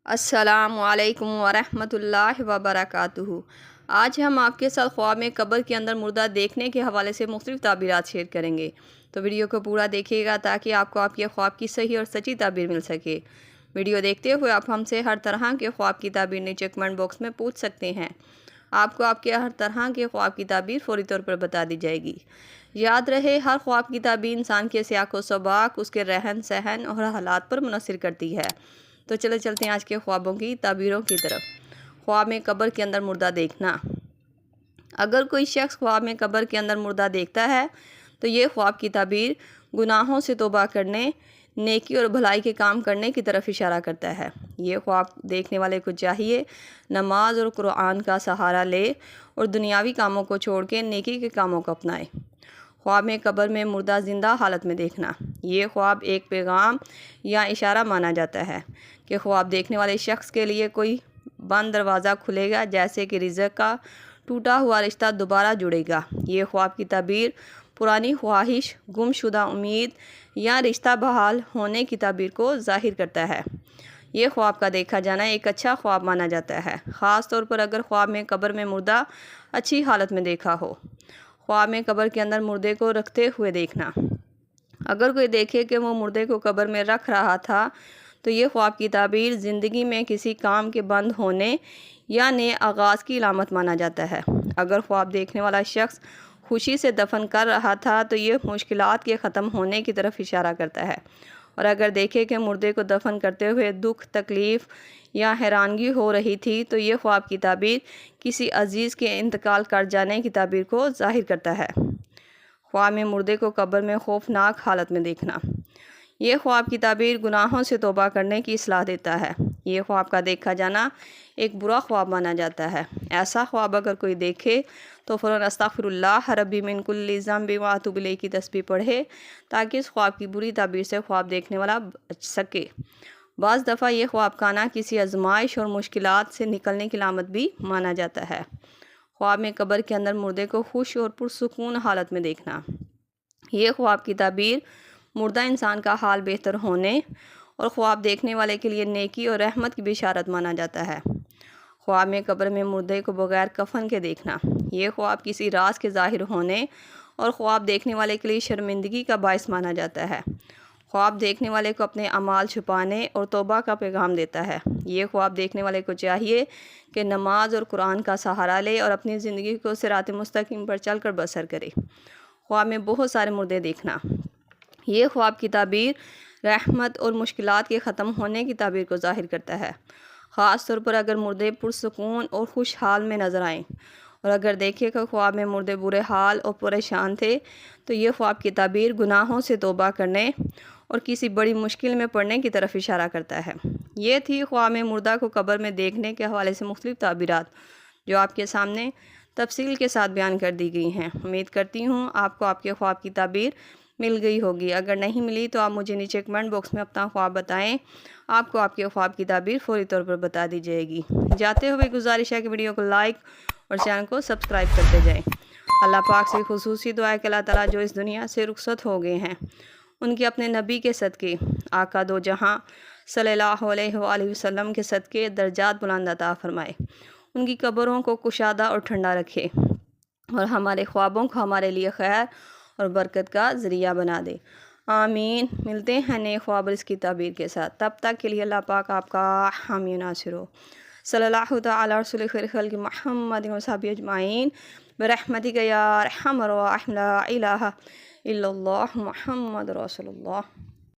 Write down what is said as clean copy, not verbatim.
السلام علیکم ورحمۃ اللہ وبرکاتہ۔ آج ہم آپ کے ساتھ خواب میں قبر کے اندر مردہ دیکھنے کے حوالے سے مختلف تعبیرات شیئر کریں گے، تو ویڈیو کو پورا دیکھیے گا تاکہ آپ کو آپ کے خواب کی صحیح اور سچی تعبیر مل سکے۔ ویڈیو دیکھتے ہوئے آپ ہم سے ہر طرح کے خواب کی تعبیر نیچے کمنٹ باکس میں پوچھ سکتے ہیں۔ آپ کو آپ کے ہر طرح کے خواب کی تعبیر فوری طور پر بتا دی جائے گی۔ یاد رہے، ہر خواب کی تعبیر انسان کے سیاق و سباق، اس کے رہن سہن اور حالات پر منحصر کرتی ہے۔ تو چلتے ہیں آج کے خوابوں کی تعبیروں کی طرف۔ خواب میں قبر کے اندر مردہ دیکھنا۔ اگر کوئی شخص خواب میں قبر کے اندر مردہ دیکھتا ہے تو یہ خواب کی تعبیر گناہوں سے توبہ کرنے، نیکی اور بھلائی کے کام کرنے کی طرف اشارہ کرتا ہے۔ یہ خواب دیکھنے والے کو چاہیے نماز اور قرآن کا سہارا لے اور دنیاوی کاموں کو چھوڑ کے نیکی کے کاموں کو اپنائے۔ خواب میں قبر میں مردہ زندہ حالت میں دیکھنا۔ یہ خواب ایک پیغام یا اشارہ مانا جاتا ہے کہ خواب دیکھنے والے شخص کے لیے کوئی بند دروازہ کھلے گا، جیسے کہ رزق کا ٹوٹا ہوا رشتہ دوبارہ جڑے گا۔ یہ خواب کی تعبیر پرانی خواہش، گم شدہ امید یا رشتہ بحال ہونے کی تعبیر کو ظاہر کرتا ہے۔ یہ خواب کا دیکھا جانا ایک اچھا خواب مانا جاتا ہے، خاص طور پر اگر خواب میں قبر میں مردہ اچھی حالت میں دیکھا ہو۔ خواب میں قبر کے اندر مردے کو رکھتے ہوئے دیکھنا۔ اگر کوئی دیکھے کہ وہ مردے کو قبر میں رکھ رہا تھا تو یہ خواب کی تعبیر زندگی میں کسی کام کے بند ہونے یا نئے آغاز کی علامت مانا جاتا ہے۔ اگر خواب دیکھنے والا شخص خوشی سے دفن کر رہا تھا تو یہ مشکلات کے ختم ہونے کی طرف اشارہ کرتا ہے، اور اگر دیکھے کہ مردے کو دفن کرتے ہوئے دکھ، تکلیف یا حیرانگی ہو رہی تھی تو یہ خواب کی تعبیر کسی عزیز کے انتقال کر جانے کی تعبیر کو ظاہر کرتا ہے۔ خواب میں مردے کو قبر میں خوفناک حالت میں دیکھنا۔ یہ خواب کی تعبیر گناہوں سے توبہ کرنے کی اصلاح دیتا ہے۔ یہ خواب کا دیکھا جانا ایک برا خواب مانا جاتا ہے۔ ایسا خواب اگر کوئی دیکھے تو فوراً استغفر اللہ ربی من کل ذنب واتوب الیہ کی تسبیح پڑھے تاکہ اس خواب کی بری تعبیر سے خواب دیکھنے والا بچ سکے۔ بعض دفعہ یہ خواب کانا کسی آزمائش اور مشکلات سے نکلنے کی علامت بھی مانا جاتا ہے۔ خواب میں قبر کے اندر مردے کو خوش اور پرسکون حالت میں دیکھنا۔ یہ خواب کی تعبیر مردہ انسان کا حال بہتر ہونے اور خواب دیکھنے والے کے لیے نیکی اور رحمت کی بشارت مانا جاتا ہے۔ خواب میں قبر میں مردے کو بغیر کفن کے دیکھنا۔ یہ خواب کسی راز کے ظاہر ہونے اور خواب دیکھنے والے کے لیے شرمندگی کا باعث مانا جاتا ہے۔ خواب دیکھنے والے کو اپنے اعمال چھپانے اور توبہ کا پیغام دیتا ہے۔ یہ خواب دیکھنے والے کو چاہیے کہ نماز اور قرآن کا سہارا لے اور اپنی زندگی کو صراط مستقیم پر چل کر بسر کرے۔ خواب میں بہت سارے مردے دیکھنا۔ یہ خواب کی تعبیر رحمت اور مشکلات کے ختم ہونے کی تعبیر کو ظاہر کرتا ہے، خاص طور پر اگر مردے پرسکون اور خوشحال میں نظر آئیں، اور اگر دیکھے کہ خواب میں مردے برے حال اور پریشان تھے تو یہ خواب کی تعبیر گناہوں سے توبہ کرنے اور کسی بڑی مشکل میں پڑنے کی طرف اشارہ کرتا ہے۔ یہ تھی خواب میں مردہ کو قبر میں دیکھنے کے حوالے سے مختلف تعبیرات جو آپ کے سامنے تفصیل کے ساتھ بیان کر دی گئی ہیں۔ امید کرتی ہوں آپ کو آپ کے خواب کی تعبیر مل گئی ہوگی۔ اگر نہیں ملی تو آپ مجھے نیچے کمنٹ باکس میں اپنا خواب بتائیں، آپ کو آپ کے خواب کی تعبیر فوری طور پر بتا دی جائے گی۔ جاتے ہوئے گزارش ہے کہ ویڈیو کو لائک اور چینل کو سبسکرائب کرتے جائیں۔ اللہ پاک سے خصوصی دعا ہے کہ اللہ تعالیٰ جو اس دنیا سے رخصت ہو گئے ہیں ان کے اپنے نبی کے صدقے، آقا دو جہاں صلی اللہ علیہ وآلہ وسلم کے صدقے درجات بلند عطا فرمائے، ان کی قبروں کو کشادہ اور ٹھنڈا رکھے اور ہمارے خوابوں کو ہمارے لیے خیر اور برکت کا ذریعہ بنا دے۔ آمین۔ ملتے ہیں نئے خواب اس کی تعبیر کے ساتھ، تب تک کے لیے اللہ پاک آپ کا حامی و ناصر ہو۔ صلی اللہ تعالی رسول خیر خلق محمد و صحبہ اجمعین برحمتک یا ارحم الراحمین، لا الہ الا اللہ محمد رسول اللہ۔